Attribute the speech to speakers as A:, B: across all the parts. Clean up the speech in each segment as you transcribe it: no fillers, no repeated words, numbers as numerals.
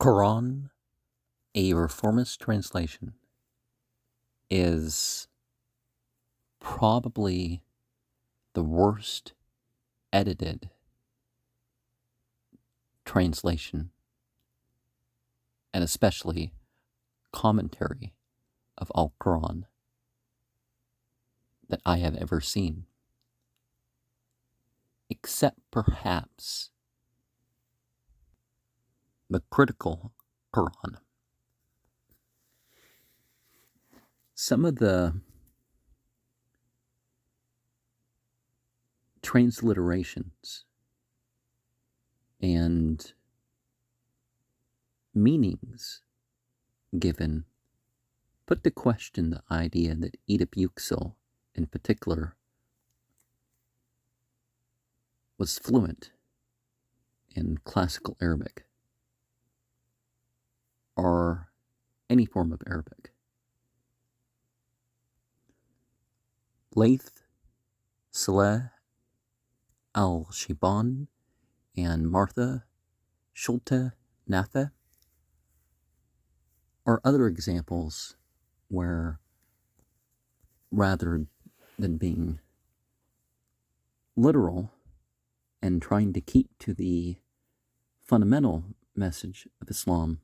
A: Quran, a Reformist translation, is probably the worst edited translation, and especially commentary of al-Quran that I have ever seen, except perhaps the critical Quran. Some of the transliterations and meanings given put to question the idea that Edip Yuksel, in particular, was fluent in classical Arabic or any form of Arabic. Layth Saleh, al-Shaiban, and Martha Shulte-Nafeh are other examples where, rather than being literal and trying to keep to the fundamental message of Islam,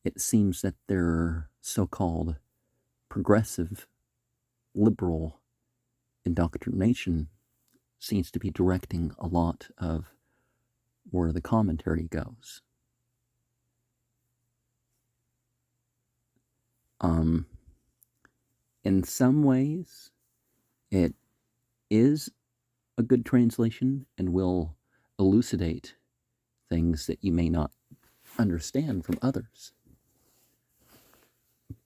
A: it seems that their so-called progressive, liberal indoctrination seems to be directing a lot of where the commentary goes. In some ways, it is a good translation and will elucidate things that you may not understand from others.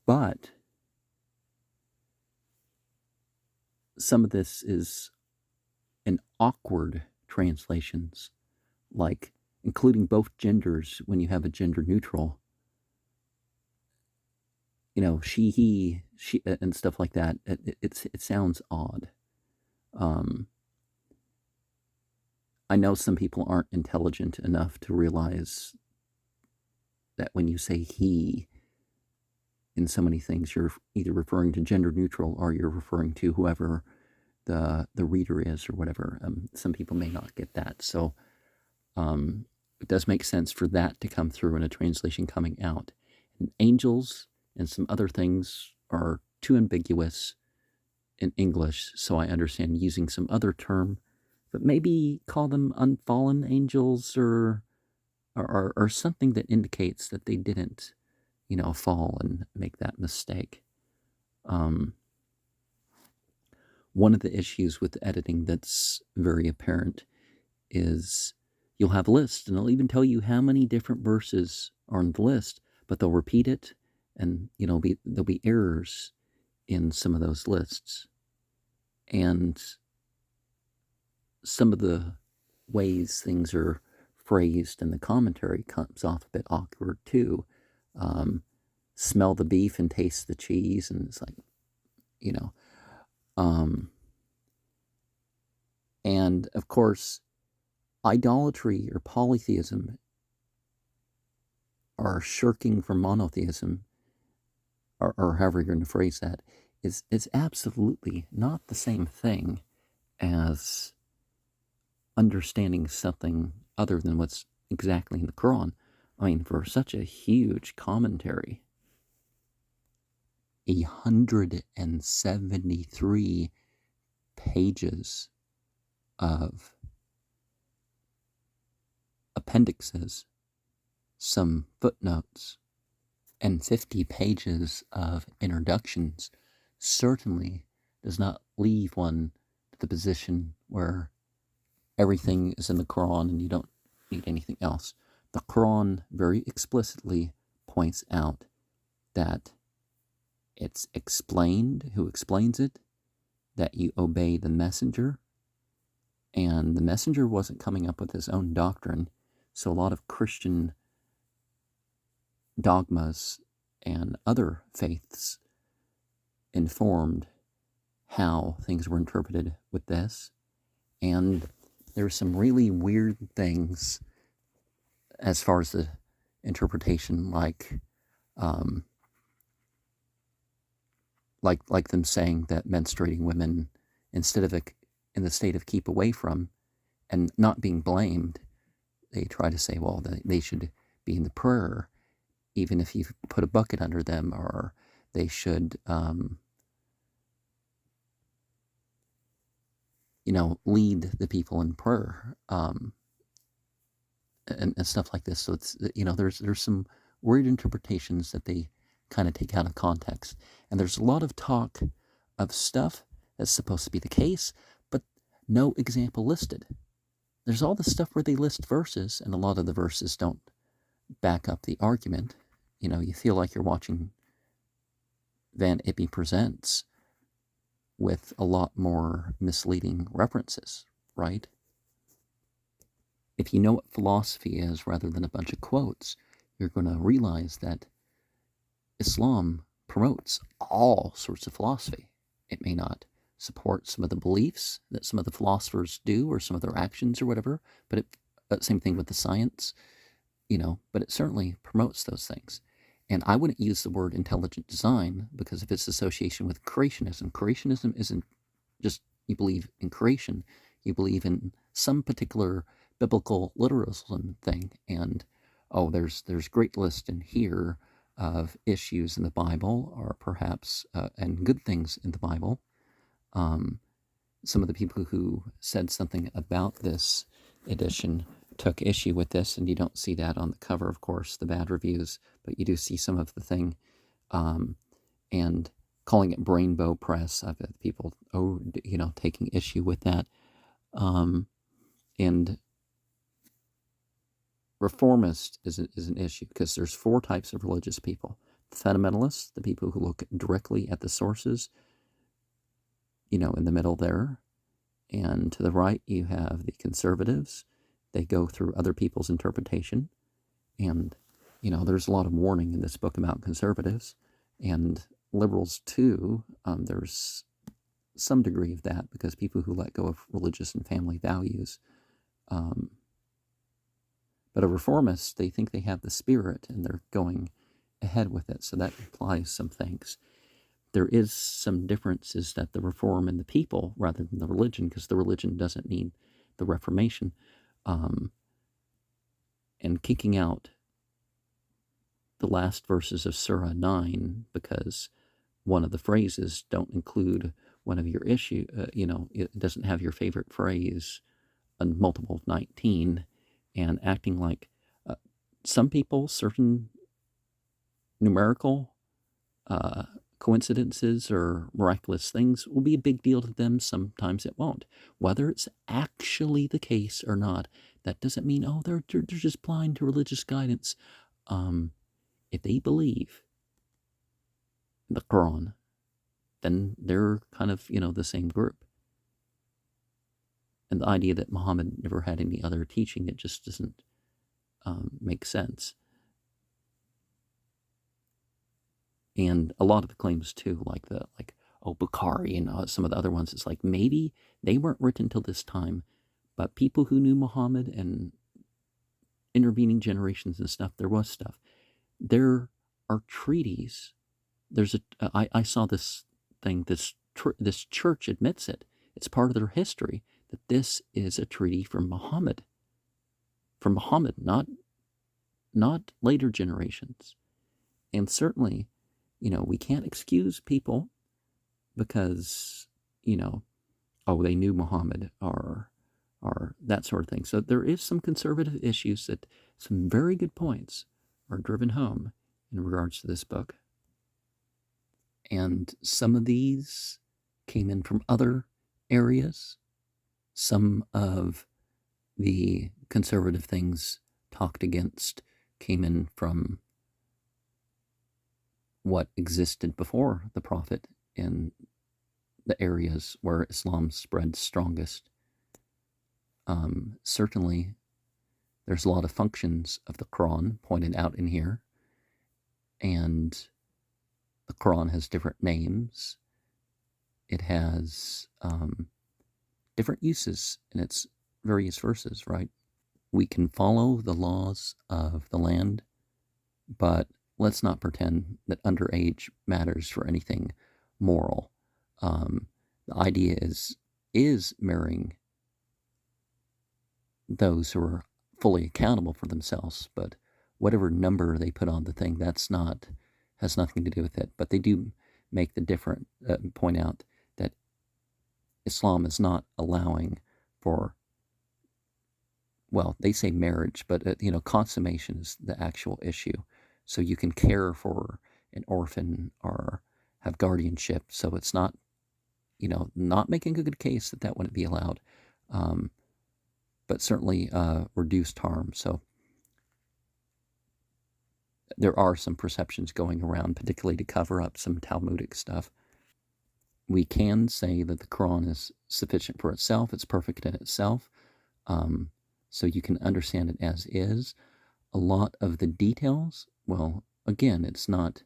A: But some of this is in awkward translations, like including both genders when you have a gender neutral, she, he, she, and stuff like that. It sounds odd. I know some people aren't intelligent enough to realize that when you say he in so many things, you're either referring to gender neutral or you're referring to whoever the reader is or whatever. Some people may not get that. So it does make sense for that to come through in a translation coming out. And angels and some other things are too ambiguous in English, so I understand using some other term, but maybe call them unfallen angels or something that indicates that they didn't, fall and make that mistake. One of the issues with editing that's very apparent is you'll have lists, and they'll even tell you how many different verses are on the list, but they'll repeat it, and there'll be errors in some of those lists. And some of the ways things are phrased in the commentary comes off a bit awkward too. Smell the beef and taste the cheese, and it's like, and of course, idolatry or polytheism or shirking from monotheism, or however you're going to phrase that, is absolutely not the same thing as understanding something other than what's exactly in the Quran. I mean, for such a huge commentary, 173 pages of appendixes, some footnotes, and 50 pages of introductions certainly does not leave one to the position where everything is in the Quran and you don't need anything else. The Quran very explicitly points out that it's explained, who explains it, that you obey the messenger, and the messenger wasn't coming up with his own doctrine, so a lot of Christian dogmas and other faiths informed how things were interpreted with this, and there's some really weird things as far as the interpretation, like them saying that menstruating women, instead of in the state of keep away from and not being blamed, they try to say, well, they should be in the prayer, even if you put a bucket under them, or they should, lead the people in prayer, and stuff like this. So it's, there's some weird interpretations that they kind of take out of context. And there's a lot of talk of stuff that's supposed to be the case, but no example listed. There's all the stuff where they list verses, and a lot of the verses don't back up the argument. You feel like you're watching Van Ippy Presents with a lot more misleading references, right? If you know what philosophy is rather than a bunch of quotes, you're going to realize that Islam promotes all sorts of philosophy. It may not support some of the beliefs that some of the philosophers do, or some of their actions or whatever, but same thing with the science, but it certainly promotes those things. And I wouldn't use the word intelligent design because of its association with creationism. Creationism isn't just you believe in creation, you believe in some particular biblical literalism thing. And, there's great list in here of issues in the Bible, or perhaps, and good things in the Bible. Some of the people who said something about this edition took issue with this, and you don't see that on the cover, of course, the bad reviews, but you do see some of the thing, and calling it Brainbow Press. I've had people, taking issue with that. And Reformist is an issue because there's 4 types of religious people. The fundamentalists, the people who look directly at the sources, in the middle there. And to the right, you have the conservatives. They go through other people's interpretation. And, there's a lot of warning in this book about conservatives. And liberals, too. There's some degree of that, because people who let go of religious and family values. But a reformist, they think they have the spirit, and they're going ahead with it. So that implies some things. There is some differences that the reform in the people rather than the religion, because the religion doesn't need the Reformation. And kicking out the last verses of Surah 9 because one of the phrases don't include one of your issue, it doesn't have your favorite phrase on multiple of 19, and acting like some people, certain numerical coincidences or miraculous things will be a big deal to them. Sometimes it won't. Whether it's actually the case or not, that doesn't mean, they're just blind to religious guidance. If they believe the Quran, then they're kind of, the same group. And the idea that Muhammad never had any other teaching, it just doesn't make sense. And a lot of the claims too, like Bukhari and some of the other ones, it's like maybe they weren't written till this time, but people who knew Muhammad and intervening generations and stuff, there was stuff. There are treaties. I saw this thing. This church admits it. It's part of their history that this is a treaty from Muhammad. From Muhammad, not later generations. And certainly, we can't excuse people because, they knew Muhammad or that sort of thing. So there is some conservative issues that some very good points are driven home in regards to this book. And some of these came in from other areas. Some of the conservative things talked against came in from what existed before the Prophet in the areas where Islam spread strongest. Certainly, there's a lot of functions of the Quran pointed out in here, and the Quran has different names. It has different uses in its various verses, right? We can follow the laws of the land but let's not pretend that underage matters for anything moral. The idea is marrying those who are fully accountable for themselves, but whatever number they put on the thing, has nothing to do with it. But they do make the different point out that Islam is not allowing for, well, they say marriage, but consummation is the actual issue. So you can care for an orphan or have guardianship. So it's not, not making a good case that wouldn't be allowed, but certainly reduced harm. So there are some perceptions going around, particularly to cover up some Talmudic stuff. We can say that the Quran is sufficient for itself. It's perfect in itself. So you can understand it as is. A lot of the details, well, again, it's not,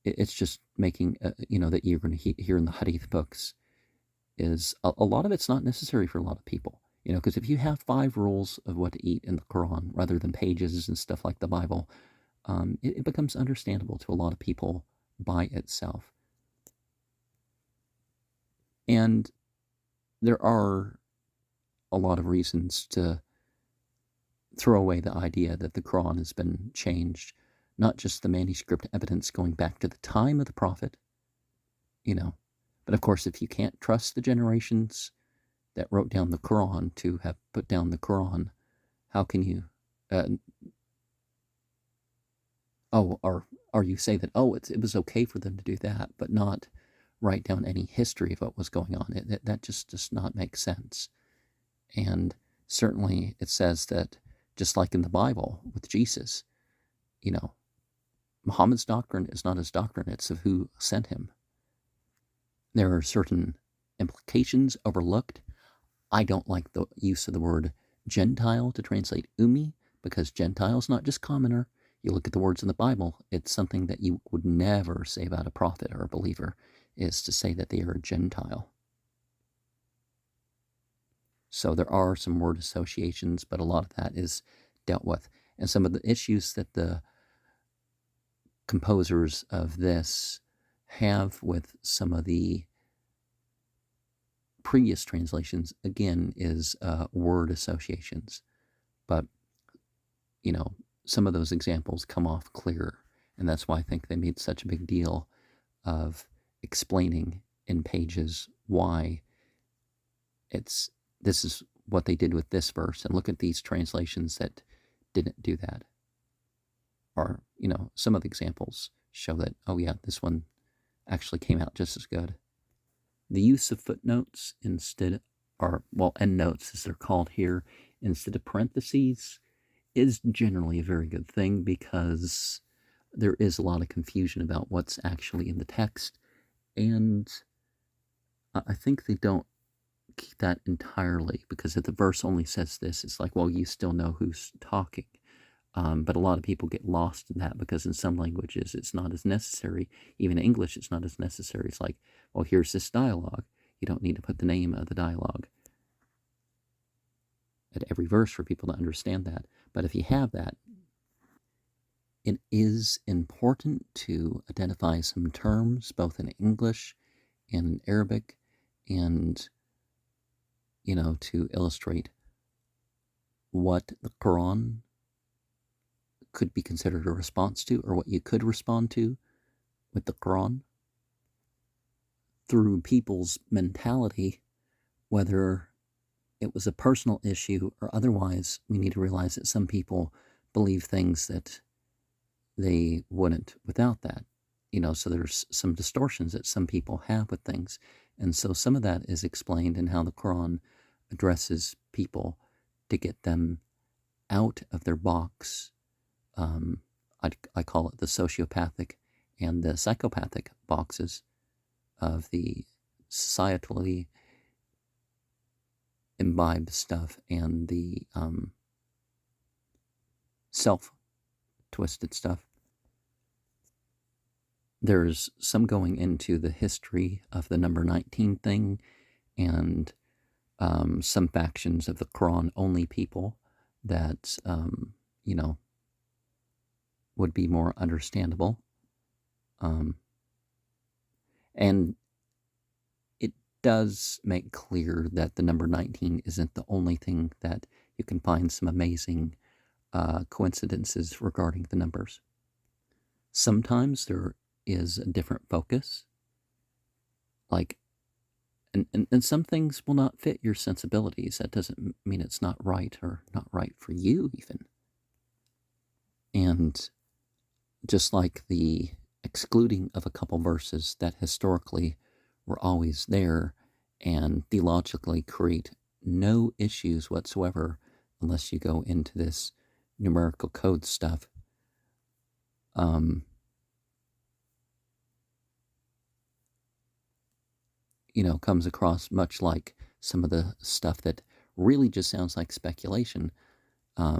A: it's just making, that you're going to hear in the Hadith books is a lot of it's not necessary for a lot of people. Because if you have 5 rules of what to eat in the Quran rather than pages and stuff like the Bible, it becomes understandable to a lot of people by itself. And there are a lot of reasons to throw away the idea that the Quran has been changed, not just the manuscript evidence going back to the time of the Prophet, but of course, if you can't trust the generations that wrote down the Quran to have put down the Quran, how can you, or you say that, it was okay for them to do that, but not write down any history of what was going on. That just does not make sense. And certainly it says that, just like in the Bible with Jesus, Muhammad's doctrine is not his doctrine, it's of who sent him. There are certain implications overlooked. I don't like the use of the word Gentile to translate Ummi, because Gentile is not just commoner. You look at the words in the Bible, it's something that you would never say about a prophet or a believer, is to say that they are a Gentile. So there are some word associations, but a lot of that is dealt with. And some of the issues that the composers of this have with some of the previous translations, again, is word associations. But, some of those examples come off clearer. And that's why I think they made such a big deal of explaining in pages why this is what they did with this verse, and look at these translations that didn't do that. Or, some of the examples show that, this one actually came out just as good. The use of footnotes endnotes as they're called here, instead of parentheses, is generally a very good thing, because there is a lot of confusion about what's actually in the text, and I think they don't keep that entirely, because if the verse only says this, it's like, well, you still know who's talking. But a lot of people get lost in that, because in some languages it's not as necessary. Even in English, it's not as necessary. It's like, well, here's this dialogue. You don't need to put the name of the dialogue at every verse for people to understand that. But if you have that, it is important to identify some terms, both in English and in Arabic, and, to illustrate what the Quran could be considered a response to, or what you could respond to with the Quran. Through people's mentality, whether it was a personal issue or otherwise, we need to realize that some people believe things that they wouldn't without that. So there's some distortions that some people have with things. And so some of that is explained in how the Quran addresses people to get them out of their box. I call it the sociopathic and the psychopathic boxes of the societally imbibed stuff and the self-twisted stuff. There's some going into the history of the number 19 thing, and some factions of the Quran-only people that, would be more understandable. And it does make clear that the number 19 isn't the only thing, that you can find some amazing coincidences regarding the numbers. Sometimes there is a different focus, like, and some things will not fit your sensibilities. That doesn't mean it's not right, or not right for you even. And just like the excluding of a couple verses that historically were always there and theologically create no issues whatsoever unless you go into this numerical code stuff, comes across much like some of the stuff that really just sounds like speculation,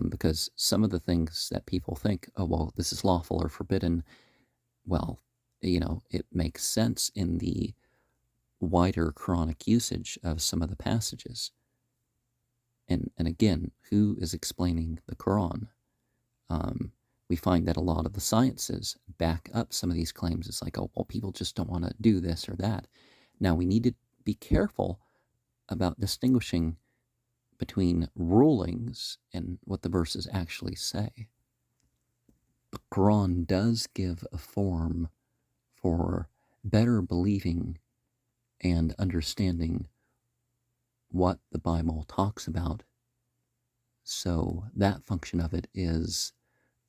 A: because some of the things that people think, oh, well, this is lawful or forbidden, well, it makes sense in the wider Quranic usage of some of the passages. And again, who is explaining the Quran? We find that a lot of the sciences back up some of these claims. It's like, oh, well, people just don't want to do this or that. Now, we need to be careful about distinguishing between rulings and what the verses actually say. The Quran does give a form for better believing and understanding what the Bible talks about. So that function of it is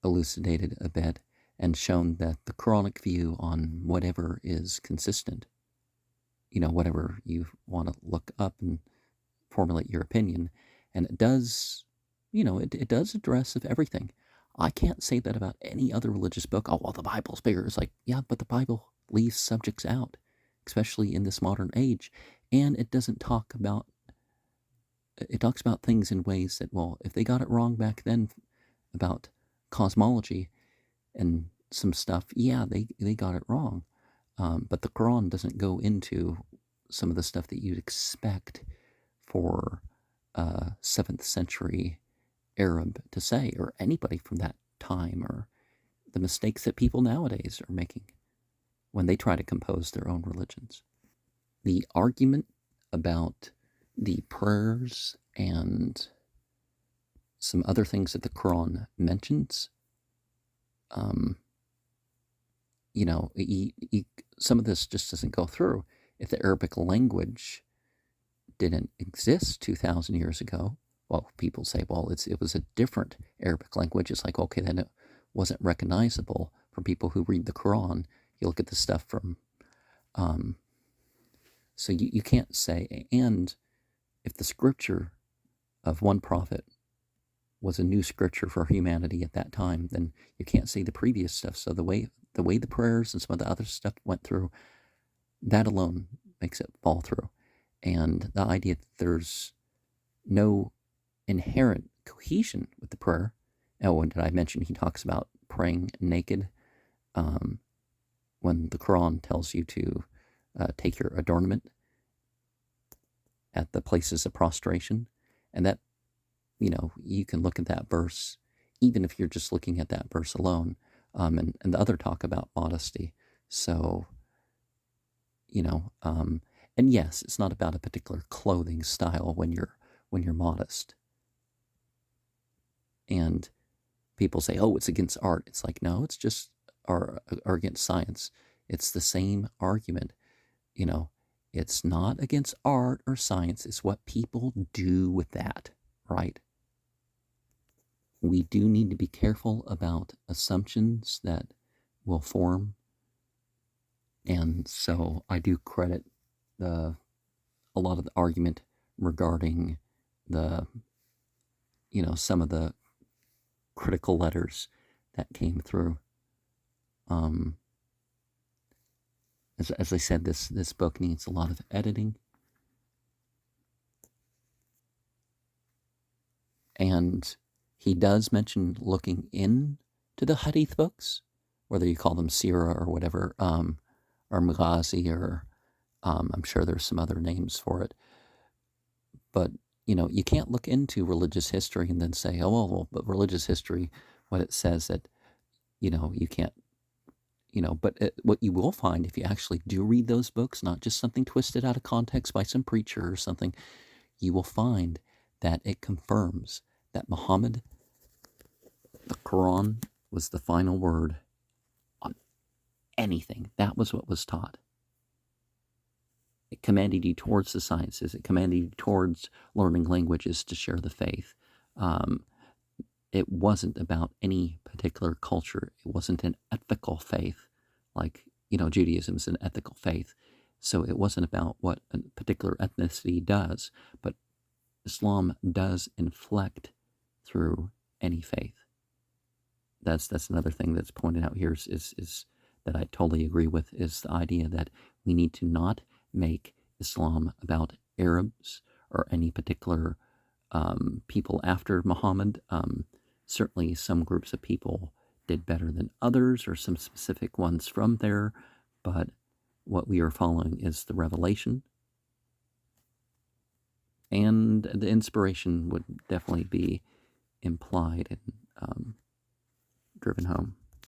A: elucidated a bit and shown that the Quranic view on whatever is consistent, whatever you want to look up and formulate your opinion. And it does, it does address of everything. I can't say that about any other religious book. Oh, well, the Bible's bigger. It's like, yeah, but the Bible leaves subjects out, especially in this modern age. And it doesn't talk about, it talks about things in ways that, well, if they got it wrong back then about cosmology and some stuff, yeah, they got it wrong. But the Quran doesn't go into some of the stuff that you'd expect for 7th century Arab to say, or anybody from that time, or the mistakes that people nowadays are making when they try to compose their own religions. The argument about the prayers and some other things that the Quran mentions, some of this just doesn't go through. If the Arabic language didn't exist 2,000 years ago, well, people say, well, it was a different Arabic language. It's like, okay, then it wasn't recognizable for people who read the Quran. You look at the stuff from, so you can't say, and if the scripture of one prophet was a new scripture for humanity at that time, then you can't say the previous stuff. So the way the prayers and some of the other stuff went through, that alone makes it fall through. And the idea that there's no inherent cohesion with the prayer. Oh, and did I mention he talks about praying naked? When the Quran tells you to take your adornment at the places of prostration. And that, you can look at that verse, even if you're just looking at that verse alone, and the other talk about modesty. So, and yes, it's not about a particular clothing style when you're modest. And people say, oh, it's against art. It's like, no, it's just or against science. It's the same argument. It's not against art or science. It's what people do with that, right? We do need to be careful about assumptions that will form. And so I do credit a lot of the argument regarding the, some of the critical letters that came through. As I said, this book needs a lot of editing. And he does mention looking into the hadith books, whether you call them Sirah or whatever, or Maghazi, or I'm sure there's some other names for it. But, you can't look into religious history and then say, oh, well, but religious history, what it says that, you can't, but what you will find if you actually do read those books, not just something twisted out of context by some preacher or something, you will find that it confirms that Muhammad, the Quran, was the final word on anything. That was what was taught. It commanded you towards the sciences. It commanded you towards learning languages to share the faith. It wasn't about any particular culture. It wasn't an ethical faith, like, Judaism is an ethical faith. So it wasn't about what a particular ethnicity does, but Islam does inflect through any faith. That's another thing that's pointed out here is that I totally agree with, is the idea that we need to not make Islam about Arabs or any particular people after Muhammad. Certainly some groups of people did better than others, or some specific ones from there, but what we are following is the revelation, and the inspiration would definitely be implied and driven home.